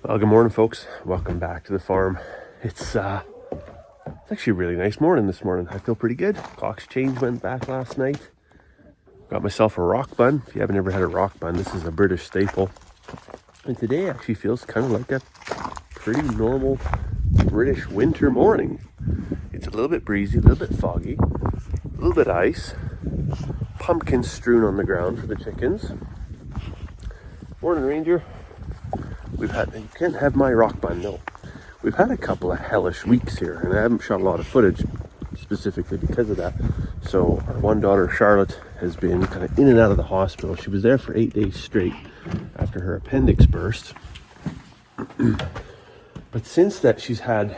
Well, good morning, folks. Welcome back to the farm. It's actually a really nice morning this morning. I feel pretty good. Clock's change went back last night. Got myself a rock bun. If you haven't ever had a rock bun, this is a British staple. And today actually feels kind of like a pretty normal British winter morning. It's a little bit breezy, a little bit foggy, a little bit ice. Pumpkins strewn on the ground for the chickens. Morning, Ranger. You can't have my rock bun, no. We've had a couple of hellish weeks here, and I haven't shot a lot of footage specifically because of that. So our one daughter, Charlotte, has been kind of in and out of the hospital. She was there for 8 days straight after her appendix burst. But since that, she's had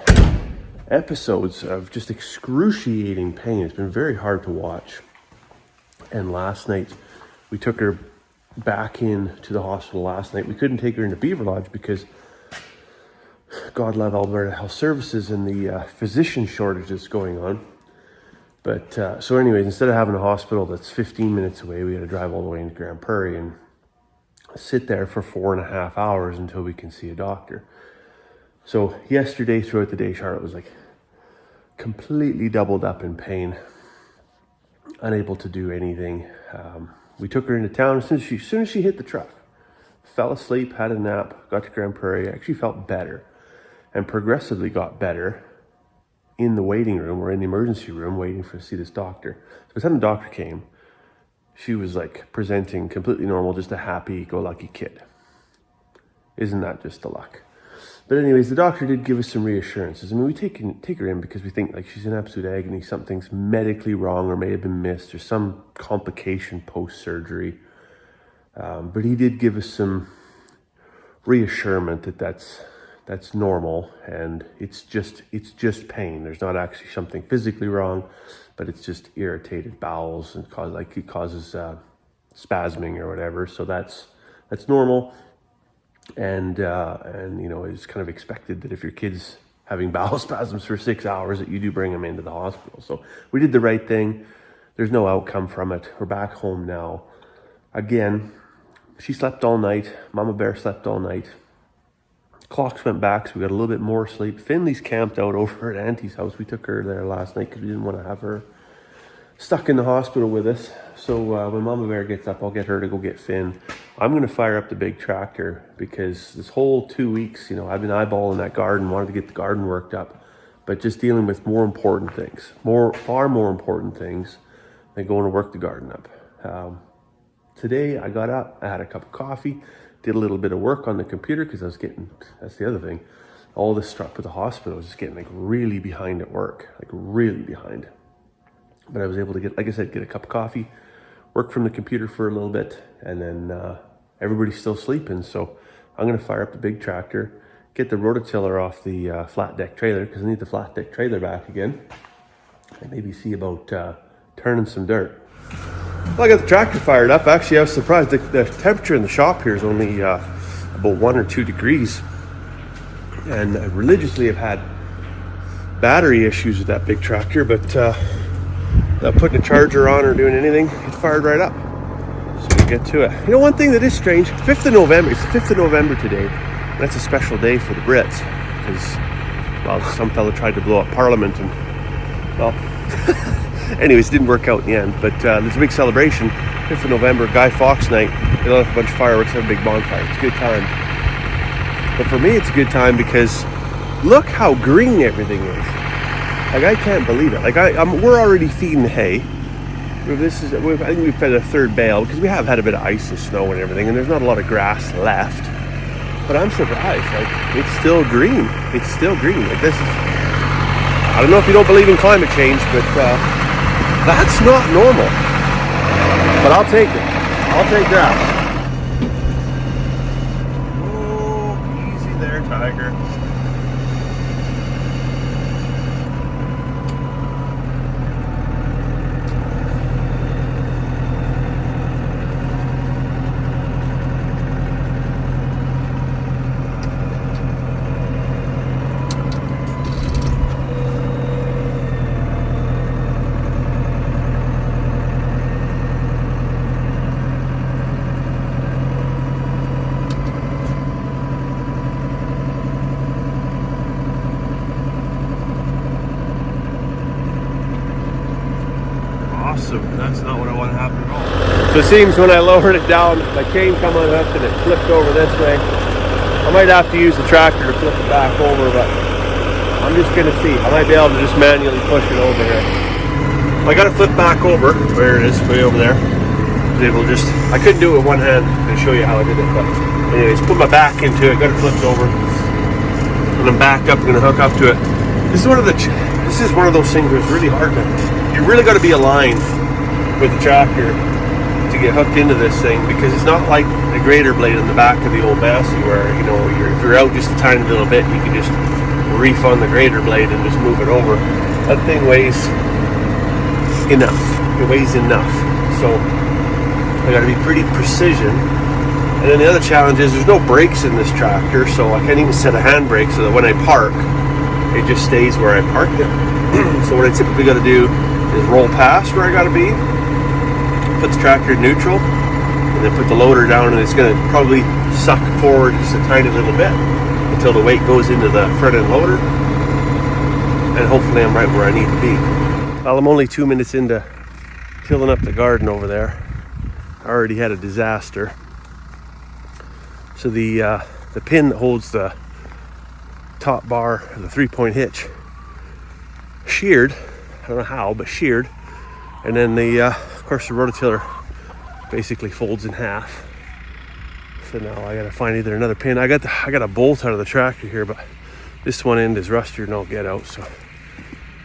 episodes of just excruciating pain. It's been very hard to watch. And last night, we took her back into the hospital last night. We couldn't take her into Beaver Lodge because God love Alberta Health Services and the physician shortage that's going on. But so anyways, instead of having a hospital that's 15 minutes away, we had to drive all the way into Grand Prairie and sit there for 4.5 hours until we can see a doctor. So yesterday, throughout the day, Charlotte was like completely doubled up in pain, unable to do anything. We took her into town as soon as she hit the truck. Fell asleep, had a nap, got to Grand Prairie, actually felt better, and progressively got better in the waiting room or in the emergency room waiting to see this doctor. So by the time the doctor came, she was like presenting completely normal, just a happy-go-lucky kid. Isn't that just the luck? But anyways, the doctor did give us some reassurances. I mean, we take her in because we think like she's in absolute agony, something's medically wrong or may have been missed or some complication post-surgery. But he did give us some reassurance that that's normal and it's just pain. There's not actually something physically wrong, but it's just irritated bowels and it causes spasming or whatever. So that's normal. And you know, it's kind of expected that if your kid's having bowel spasms for 6 hours that you do bring them into the hospital. So we did the right thing. There's no outcome from it. We're back home now. Again, she slept all night. Mama Bear slept all night. Clocks went back, so we got a little bit more sleep. Finley's camped out over at Auntie's house. We took her there last night because we didn't want to have her stuck in the hospital with us. So when Mama Bear gets up, I'll get her to go get Finn. I'm going to fire up the big tractor because this whole 2 weeks, you know, I've been eyeballing that garden, wanted to get the garden worked up, but just dealing with more important things, far more important things than going to work the garden up. Today I got up, I had a cup of coffee, did a little bit of work on the computer because that's the other thing, all this stuff with the hospital, I was just getting like really behind at work, like really behind. But I was able to get, like I said, get a cup of coffee, work from the computer for a little bit, and then everybody's still sleeping. So I'm going to fire up the big tractor, get the rototiller off the flat deck trailer because I need the flat deck trailer back again, and maybe see about turning some dirt. Well, I got the tractor fired up. Actually, I was surprised. The temperature in the shop here is only about 1 or 2 degrees. And I religiously have had battery issues with that big tractor, but not putting a charger on or doing anything, it fired right up. So we get to it. You know, one thing that is strange, 5th of November, it's the 5th of November today. And that's a special day for the Brits because, well, some fella tried to blow up Parliament and, well, anyways, it didn't work out in the end. But there's a big celebration, 5th of November, Guy Fawkes night. They let off a bunch of fireworks, have a big bonfire. It's a good time. But for me, it's a good time because look how green everything is. Like, I can't believe it. Like, we're already feeding hay. I think we've fed a third bale because we have had a bit of ice and snow and everything, and there's not a lot of grass left. But I'm surprised. Like, it's still green. It's still green. Like, this is, I don't know if you don't believe in climate change, but that's not normal. But I'll take it. I'll take that. Oh, easy there, Tiger. So it seems when I lowered it down, my chain come unhooked and it flipped over this way. I might have to use the tractor to flip it back over, but I'm just gonna see. I might be able to just manually push it over here. I got to flip back over. Where it is, way over there. I couldn't do it with one hand. I'm gonna show you how I did it, but anyways, put my back into it, got it flipped over, and then back up, gonna hook up to it. This is one of those things where it's really hard to, you really got to be aligned with the tractor to get hooked into this thing, because it's not like the grader blade on the back of the old Massey where, you know, if you're out just a tiny little bit, you can just reef on the grader blade and just move it over. That thing weighs enough. It weighs enough. So I got to be pretty precision. And then the other challenge is there's no brakes in this tractor, so I can't even set a handbrake so that when I park, it just stays where I parked it. So what I typically got to do is roll past where I got to be, put the tractor in neutral, and then put the loader down, and it's going to probably suck forward just a tiny little bit until the weight goes into the front end loader, and hopefully I'm right where I need to be. Well, I'm only 2 minutes into tilling up the garden over there. I already had a disaster. So the pin that holds the top bar of the 3-point hitch sheared. I don't know how, but sheared. And then of course the rototiller basically folds in half. So now I gotta find either another pin. I got a bolt out of the tractor here, but this one end is rustier than I'll get out. So I'm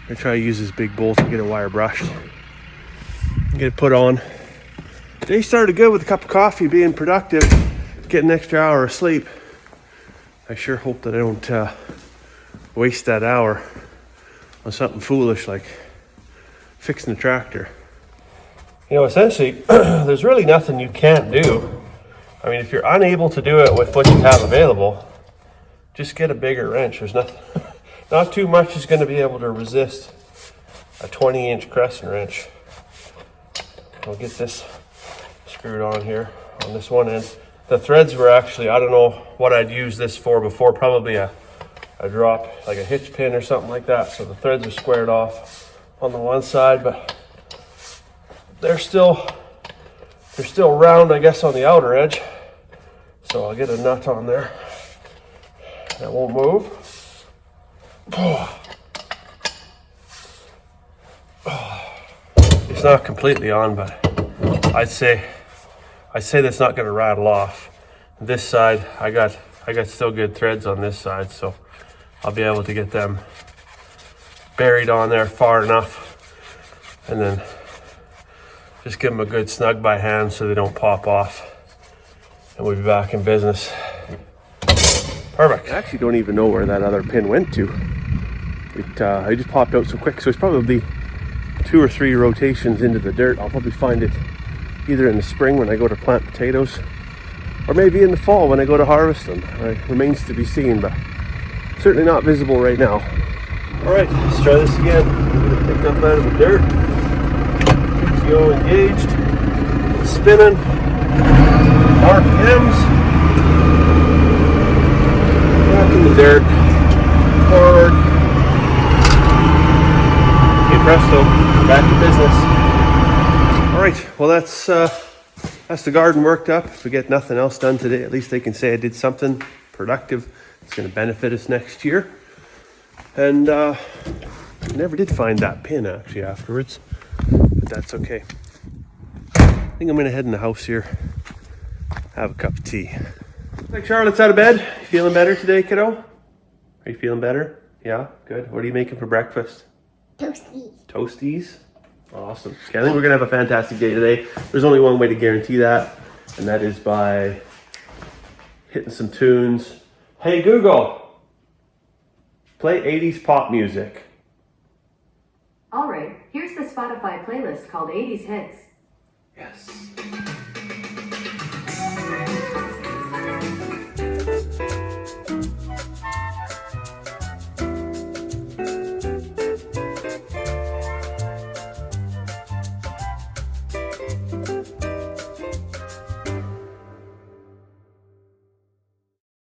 gonna try to use this big bolt and get it wire brushed. Get it put on. Day started good with a cup of coffee, being productive, getting an extra hour of sleep. I sure hope that I don't waste that hour on something foolish like fixing the tractor. You know, essentially, there's really nothing you can't do. I mean, if you're unable to do it with what you have available, just get a bigger wrench. There's nothing, not too much is going to be able to resist a 20-inch crescent wrench. I'll get this screwed on here on this one end. The threads were actually, I don't know what I'd used this for before, probably a drop, like a hitch pin or something like that. So the threads are squared off on the one side, but they're still round, I guess, on the outer edge. So I'll get a nut on there. That won't move. It's not completely on, but I'd say that's not going to rattle off. This side, I got still good threads on this side, so I'll be able to get them buried on there far enough, and then just give them a good snug by hand so they don't pop off, and we'll be back in business. Perfect. I actually don't even know where that other pin went to. It just popped out so quick, so it's probably 2 or 3 rotations into the dirt. I'll probably find it either in the spring when I go to plant potatoes, or maybe in the fall when I go to harvest them. It remains to be seen, but certainly not visible right now. All right, let's try this again. Get it picked up out of the dirt. PTO engaged. It's spinning. RPMs. Back in the dirt. Forward. Okay, presto. Back to business. All right, well that's the garden worked up. If we get nothing else done today, at least they can say I did something productive. It's going to benefit us next year. And I never did find that pin actually afterwards, but that's okay. I think I'm going to head in the house here, have a cup of tea. Like Charlotte's out of bed. You feeling better today, kiddo? Are you feeling better? Yeah, good. What are you making for breakfast? Toasties. Toasties? Awesome. Okay, I think we're going to have a fantastic day today. There's only one way to guarantee that, and that is by hitting some tunes. Hey Google, play 80s pop music. All right, here's the Spotify playlist called 80s Hits. Yes.